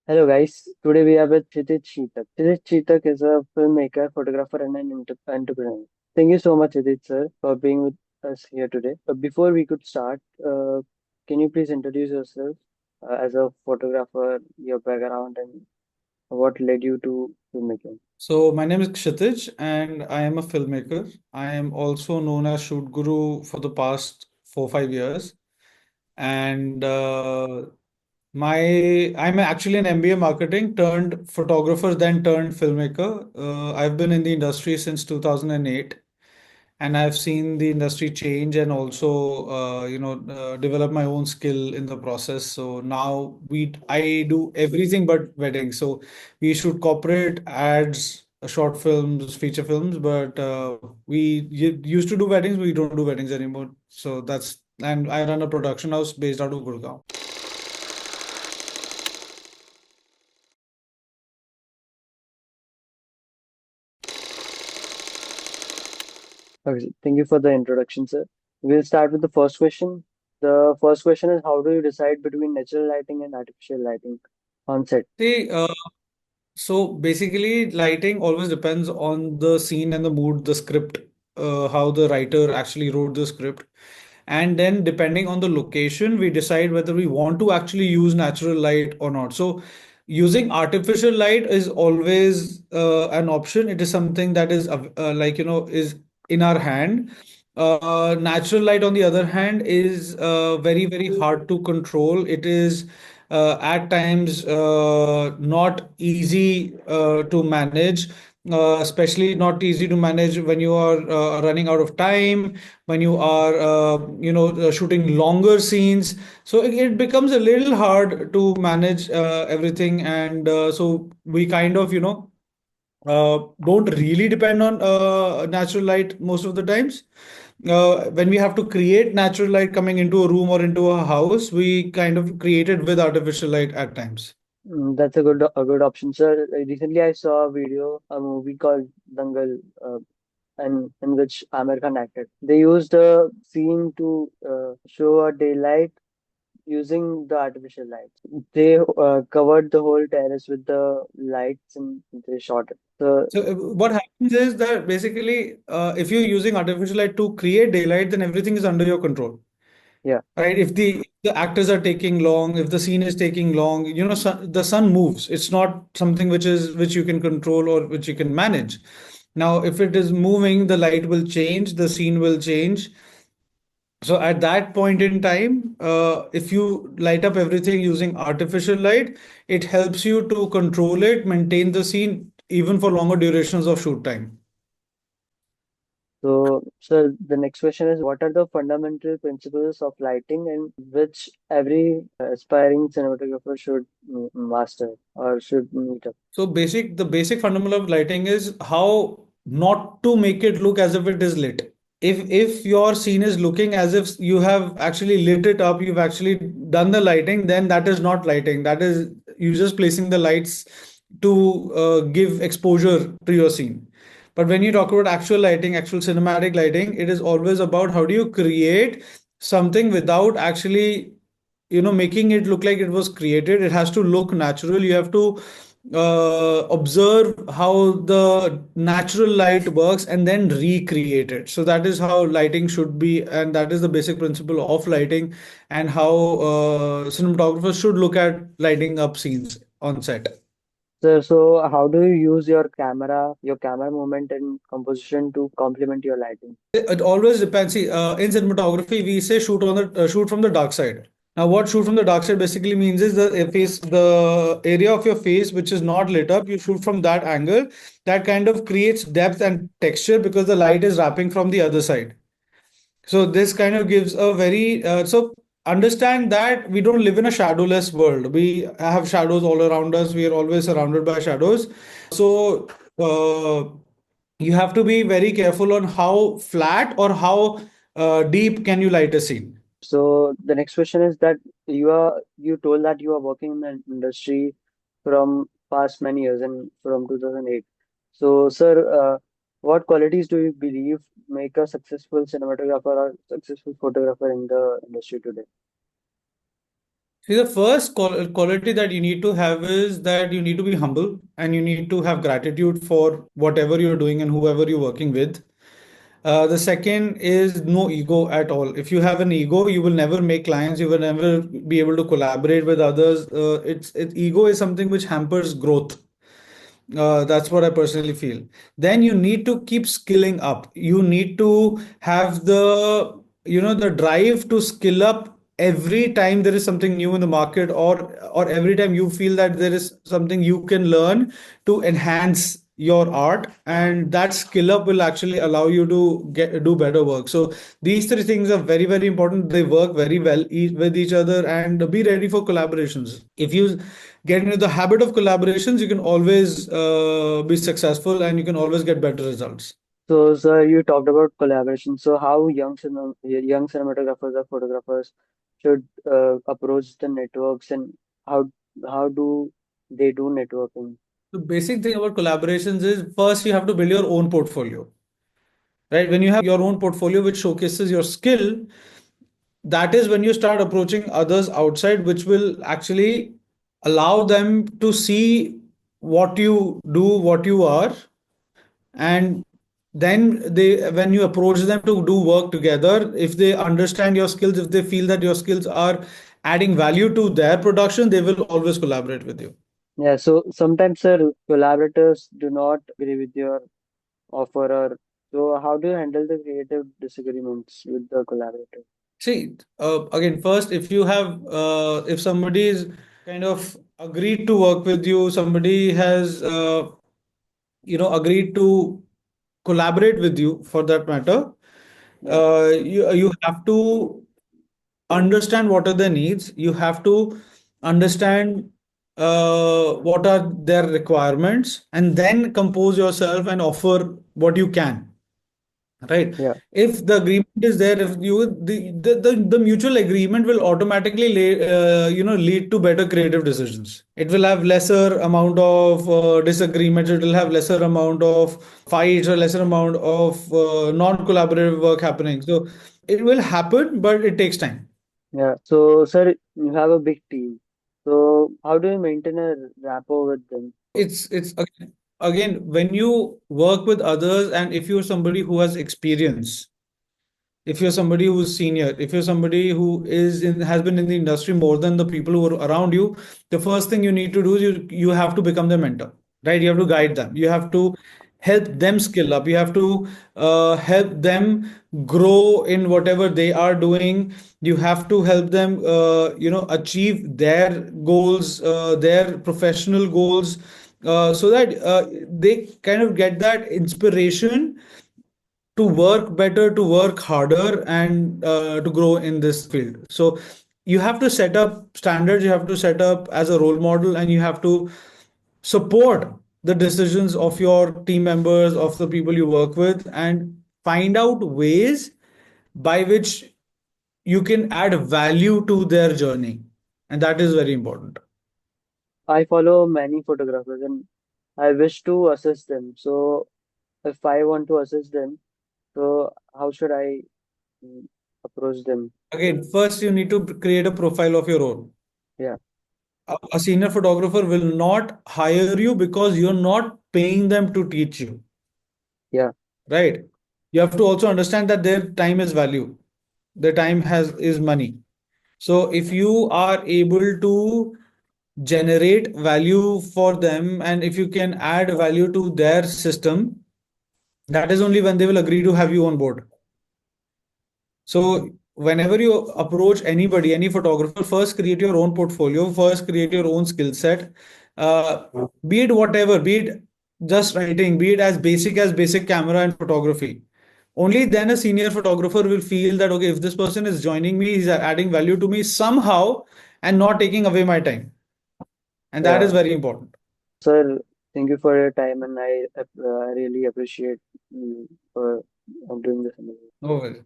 Hello guys, today we are with Kshitij Sheetak. Kshitij Sheetak is a filmmaker, photographer and an entrepreneur. Thank you so much Kshitij sir for being with us here today. But before we could start, can you please introduce yourself as a photographer, your background and what led you to filmmaking? So my name is Kshitij and I am a filmmaker. I am also known as Shoot Guru for the past 4 5 years. And my I'm actually an MBA marketing turned photographer, then turned filmmaker. I've been in the industry since 2008, and I've seen the industry change and also develop my own skill in the process. So now I do everything but weddings. So we shoot corporate ads, short films, feature films, but we used to do weddings. We don't do weddings anymore. So that's and I run a production house based out of Gurgaon. Okay, thank you for the introduction, sir. We'll start with the first question. The first question is how do you decide between natural lighting and artificial lighting on set? See, so basically, lighting always depends on the scene and the mood, the script, how the writer actually wrote the script. And then, depending on the location, we decide whether we want to actually use natural light or not. So, using artificial light is always an option. It is something that is is in our hand. Natural light, on the other hand, is very hard to control. It is at times not easy to manage, especially not easy to manage when you are running out of time, when you are shooting longer scenes. So it becomes a little hard to manage everything, and so we kind of don't really depend on natural light most of the times. When we have to create natural light coming into a room or into a house, we kind of create it with artificial light at times. That's a good option, sir. Recently, I saw a video, a movie called Dangal, and in which Amir Khan acted. They used a scene to show a daylight using the artificial lights. They covered the whole terrace with the lights and they shot it. So So what happens is that basically, if you're using artificial light to create daylight, then everything is under your control. yeah, Right? If the actors are taking long, if the scene is taking long, the sun moves. It's not something which you can control or which you can manage. Now, if it is moving, the light will change, the scene will change. So at that point in time, if you light up everything using artificial light, it helps you to control it, maintain the scene even for longer durations of shoot time. so the next question is what are the fundamental principles of lighting and which every aspiring cinematographer should master or should meet up? The basic fundamental of lighting is how not to make it look as if it is lit. If your scene is looking as if you have actually lit it up, you've actually done the lighting, then that is not lighting. That is you just placing the lights to give exposure to your scene. But when you talk about actual lighting, actual cinematic lighting, it is always about how do you create something without actually making it look like it was created. It has to look natural. You have to observe how the natural light works and then recreate it. So that is how lighting should be, and that is the basic principle of lighting, and how cinematographers should look at lighting up scenes on set. So how do you use your camera movement and composition to complement your lighting? It always depends. See, in cinematography, we say shoot from the dark side. Now, what shoot from the dark side basically means is the area of your face which is not lit up. You shoot from that angle. That kind of creates depth and texture because the light is wrapping from the other side. So this kind of gives a very so understand that we don't live in a shadowless world. We have shadows all around us. We are always surrounded by shadows. So you have to be very careful on how flat or how deep can you light a scene. So the next question is that you told that you are working in the industry from past many years and from 2008. So sir, what qualities do you believe make a successful cinematographer or successful photographer in the industry today? See, the first quality that you need to have is that you need to be humble and you need to have gratitude for whatever you're doing and whoever you're working with. The second is no ego at all. If you have an ego, you will never make clients. You will never be able to collaborate with others. Ego is something which hampers growth. That's what I personally feel. Then you need to keep skilling up. You need to have the drive to skill up every time there is something new in the market, or every time you feel that there is something you can learn to enhance your art, and that skill up will actually allow you to do better work. So these three things are very, very important. They work very well with each other, and be ready for collaborations. If you get into the habit of collaborations, you can always be successful and you can always get better results. So, sir, you talked about collaboration. So, how young cinematographers or photographers should approach the networks, and how how do they do networking? The basic thing about collaborations is first you have to build your own portfolio, right? When you have your own portfolio which showcases your skill, that is when you start approaching others outside, which will actually allow them to see what you do, what you are, and then when you approach them to do work together, if they understand your skills, if they feel that your skills are adding value to their production, they will always collaborate with you. Yeah. So sometimes, sir, collaborators do not agree with your offer, or so. How do you handle the creative disagreements with the collaborator? See, again, first, if somebody is kind of agreed to work with you, somebody has, agreed to collaborate with you for that matter, Yeah. you have to understand what are their needs. You have to understand what are their requirements, and then compose yourself and offer what you can. Right. Yeah. If the agreement is there, if you the mutual agreement will automatically lead to better creative decisions. It will have lesser amount of disagreements. It will have lesser amount of fights or lesser amount of non-collaborative work happening. So it will happen, but it takes time. Yeah. So, sir, you have a big team. So, how do you maintain a rapport with them? It's again, when you work with others, and if you're somebody who has experience, if you're somebody who's senior, if you're somebody who has been in the industry more than the people who are around you, the first thing you need to do is you have to become their mentor, right? You have to guide them. You have to help them skill up. You have to help them grow in whatever they are doing. You have to help them, achieve their goals, their professional goals, so that they kind of get that inspiration to work better, to work harder, and to grow in this field. So you have to set up standards, you have to set up as a role model, and you have to support the decisions of your team members, of the people you work with, and find out ways by which you can add value to their journey. And that is very important. I follow many photographers and I wish to assist them. So, if I want to assist them, so how should I mm, approach them? Again, first you need to create a profile of your own. Yeah. A senior photographer will not hire you because you're not paying them to teach you, Yeah. right? You have to also understand that their time is value. Their time has is money. So if you are able to generate value for them, and if you can add value to their system, that is only when they will agree to have you on board. So whenever you approach anybody, any photographer, first create your own portfolio, first create your own skill set. Uh, be it whatever, be it just writing, be it as basic camera and photography. Only then a senior photographer will feel that okay, if this person is joining me, he's adding value to me somehow and not taking away my time. And that is Yeah. very important. Sir, thank you for your time, and I really appreciate for doing this interview. No worries.